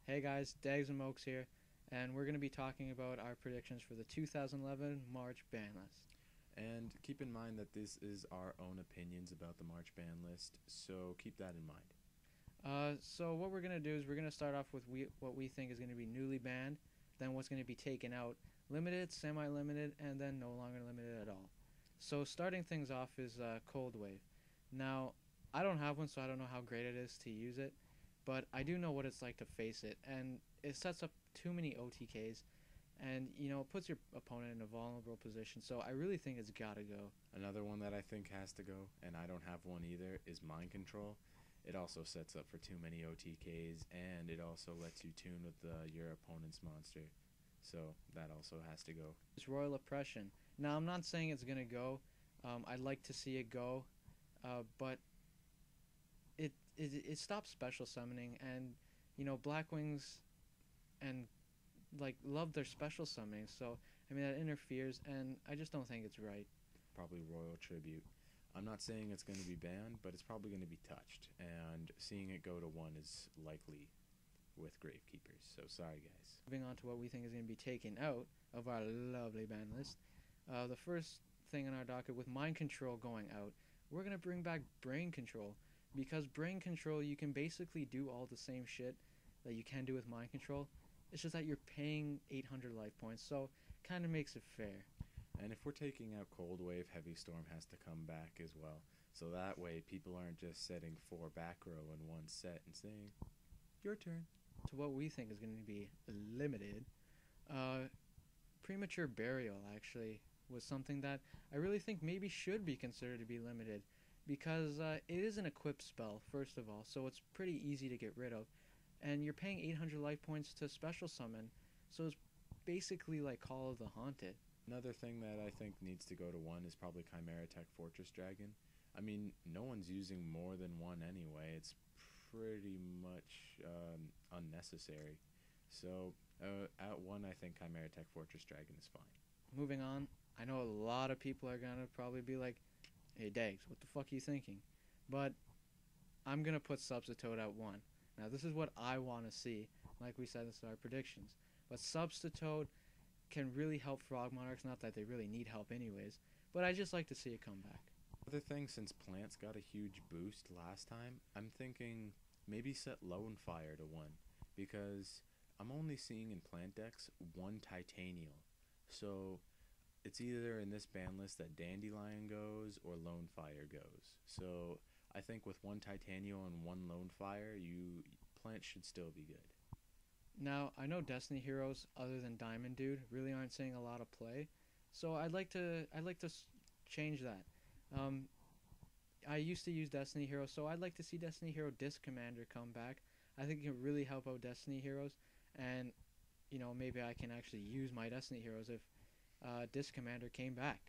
Hey guys, Dags and Mokes here, and we're going to be talking about our predictions for the 2011 March ban list. And keep in mind that this is our own opinions about the March ban list, so keep that in mind. So what we're going to do is we're going to start off with what we think is going to be newly banned, then what's going to be taken out, limited, semi-limited, and then no longer limited at all. So starting things off is Cold Wave. Now, I don't have one, so I don't know how great it is to use it, but I do know what it's like to face it, and it sets up too many OTKs, and it puts your opponent in a vulnerable position. So I really think it's got to go. Another one that I think has to go, and I don't have one either, is Mind Control. It also sets up for too many OTKs, and it also lets you tune with your opponent's monster. So that also has to go. It's Royal Oppression. Now, I'm not saying it's going to go. I'd like to see it go, but it stops special summoning, and Blackwings and love their special summoning. So I mean that interferes, and I just don't think it's right. Probably Royal Tribute. I'm not saying it's going to be banned, but it's probably going to be touched, and seeing it go to one is likely with Gravekeepers. So sorry, guys. Moving on to what we think is going to be taken out of our lovely ban list. The first thing on our docket, with Mind Control going out, we're going to bring back Brain Control, because Brain Control, you can basically do all the same shit that you can do with Mind Control. It's just that you're paying 800 life points, so kind of makes it fair. And if we're taking out Cold Wave, Heavy Storm has to come back as well. So that way people aren't just setting 4 back row in one set and saying, your turn. To what we think is going to be limited, Premature Burial actually was something that I really think maybe should be considered to be limited, because it is an equipped spell, first of all, so it's pretty easy to get rid of. And you're paying 800 life points to special summon, so it's basically like Call of the Haunted. Another thing that I think needs to go to 1 is probably Chimera Tech Fortress Dragon. I mean, no one's using more than one anyway. It's pretty much unnecessary. So at 1, I think Chimera Tech Fortress Dragon is fine. Moving on, I know a lot of people are going to probably be like, hey Dags, what the fuck are you thinking? But I'm going to put Substitute at 1. Now this is what I want to see. Like we said, this is our predictions. But Substitute can really help Frog Monarchs, not that they really need help anyways, but I just like to see it come back. Other thing, since Plants got a huge boost last time, I'm thinking maybe set Lone Fire to 1, because I'm only seeing in Plant decks 1 Titanial. So it's either in this ban list that Dandelion goes or Lone Fire goes. So I think with 1 Titanial and 1 Lone Fire, Plant should still be good. Now, I know Destiny heroes other than Diamond Dude really aren't seeing a lot of play, so I'd like to change that. I used to use Destiny Hero, so I'd like to see Destiny Hero Disc Commander come back. I think it can really help out Destiny Heroes, and maybe I can actually use my Destiny Heroes if Disc Commander came back.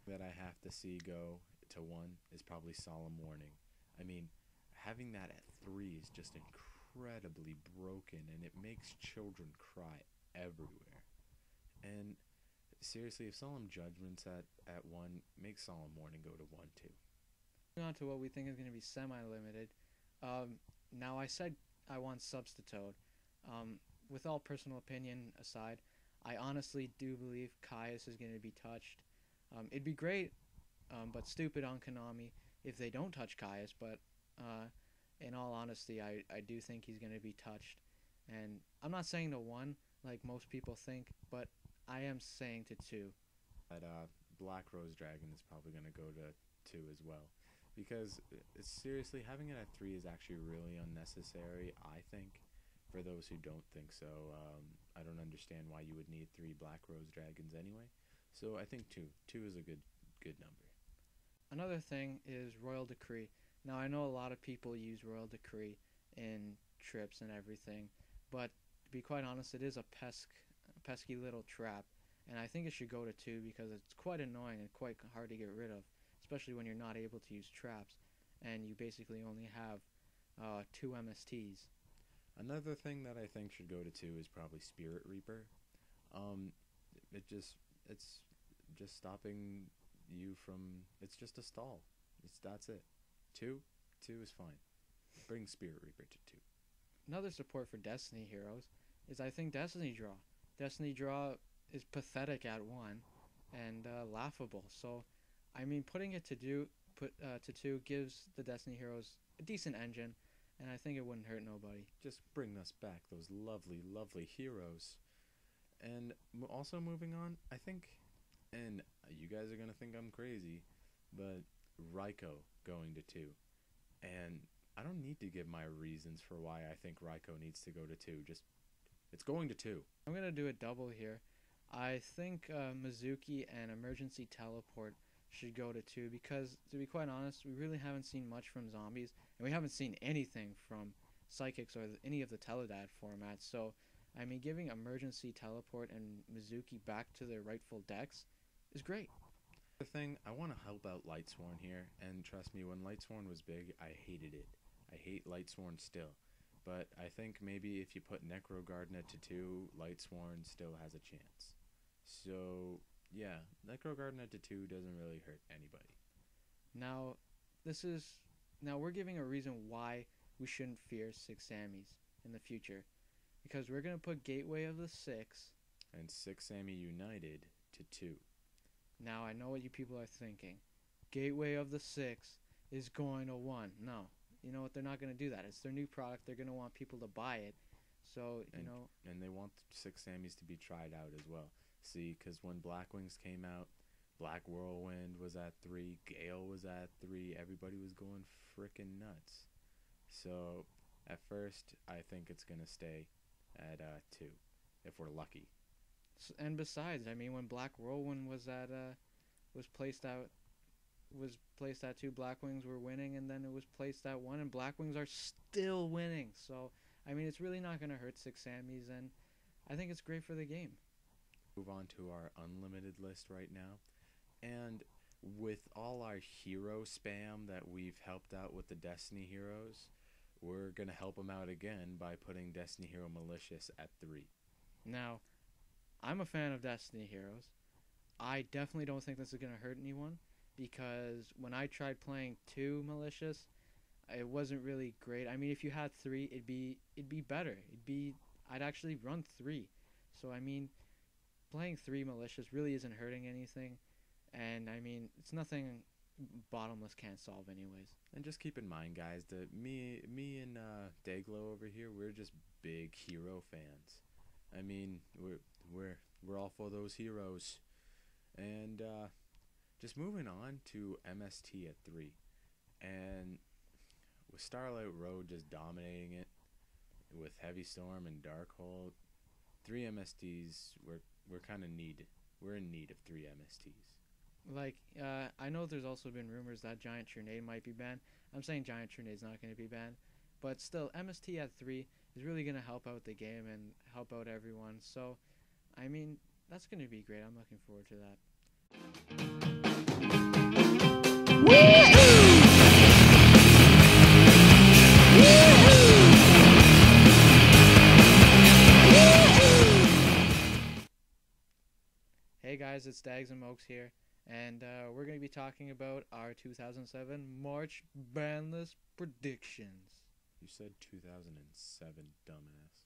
That I have to see go to 1 is probably Solemn Warning. I mean, having that at 3 is just incredibly broken, and it makes children cry everywhere. And seriously, if Solemn Judgment's at 1, make Solemn Warning go to 1 too. Moving on to what we think is going to be semi-limited. Now, I said I want Substitute. With all personal opinion aside, I honestly do believe Caius is going to be touched. It'd be great, but stupid on Konami if they don't touch Caius, but in all honesty, I do think he's going to be touched. And I'm not saying to 1 like most people think, but I am saying to 2. That Black Rose Dragon is probably going to go to 2 as well, because it's seriously, having it at 3 is actually really unnecessary, I think, for those who don't think so. I don't understand why you would need 3 Black Rose Dragons anyway, so I think 2 is a good number. Another thing is Royal Decree. Now, I know a lot of people use Royal Decree in trips and everything, but to be quite honest, it is a pesky little trap, and I think it should go to 2 because it's quite annoying and quite hard to get rid of, especially when you're not able to use traps, and you basically only have 2 MSTs. Another thing that I think should go to 2 is probably Spirit Reaper. It's just stopping you from. It's just a stall. That's it. 2 is fine. Bring Spirit Reaper to 2. another support for Destiny Heroes is I think Destiny Draw. Destiny Draw is pathetic at 1 and laughable. So, I mean, putting it to 2 gives the Destiny Heroes a decent engine, and I think it wouldn't hurt nobody. Just bring us back those lovely, lovely heroes. And also moving on, I think, and you guys are going to think I'm crazy, but Raiko going to 2. And I don't need to give my reasons for why I think Raiko needs to go to 2. Just, it's going to 2. I'm going to do a double here. I think Mizuki and Emergency Teleport should go to 2 because, to be quite honest, we really haven't seen much from zombies, and we haven't seen anything from Psychics or any of the Teledad formats. So, I mean, giving Emergency Teleport and Mizuki back to their rightful decks is great. The thing, I want to help out Lightsworn here, and trust me, when Lightsworn was big, I hated it. I hate Lightsworn still. But I think maybe if you put Necro Gardener to 2, Lightsworn still has a chance. So, yeah, Necro Gardener to 2 doesn't really hurt anybody. Now, we're giving a reason why we shouldn't fear 6 Sammys in the future. Because we're going to put Gateway of the 6 and 6 Sammy United to 2. Now, I know what you people are thinking. Gateway of the 6 is going to 1. No. You know what? They're not going to do that. It's their new product. They're going to want people to buy it. So, And they want 6 Sammys to be tried out as well. See, because when Blackwings came out, Black Whirlwind was at 3, Gale was at 3, everybody was going frickin' nuts. So, at first, I think it's going to stay at 2, if we're lucky. And besides, I mean, when Black Whirlwind was placed at 2, Blackwings were winning, and then it was placed at 1, and Blackwings are still winning. So, I mean, it's really not going to hurt 6 Sammys, and I think it's great for the game. Move on to our unlimited list right now. And with all our hero spam that we've helped out with the Destiny heroes, we're going to help them out again by putting Destiny Hero Malicious at 3. Now, I'm a fan of Destiny Heroes. I definitely don't think this is going to hurt anyone, because when I tried playing 2 Malicious, it wasn't really great. I mean, if you had 3, it'd be better. I'd actually run 3. So, I mean, playing 3 Malicious really isn't hurting anything. And, I mean, it's nothing Bottomless can't solve anyways. And just keep in mind, guys, that me and Dayglow over here, we're just big hero fans. I mean, we're all for those heroes. And just moving on to MST at 3. And with Starlight Road just dominating it, with Heavy Storm and Darkhold, 3 MSTs, we're kind of we're in need of 3 MSTs. Like, I know there's also been rumors that Giant Trinade might be banned. I'm saying Giant Trinade's not going to be banned. But still, MST at 3 is really going to help out the game and help out everyone. So, I mean, that's going to be great. I'm looking forward to that. Hey guys, it's Dags and Mokes here. And we're going to be talking about our 2007 March Banlist predictions. You said 2007, dumbass.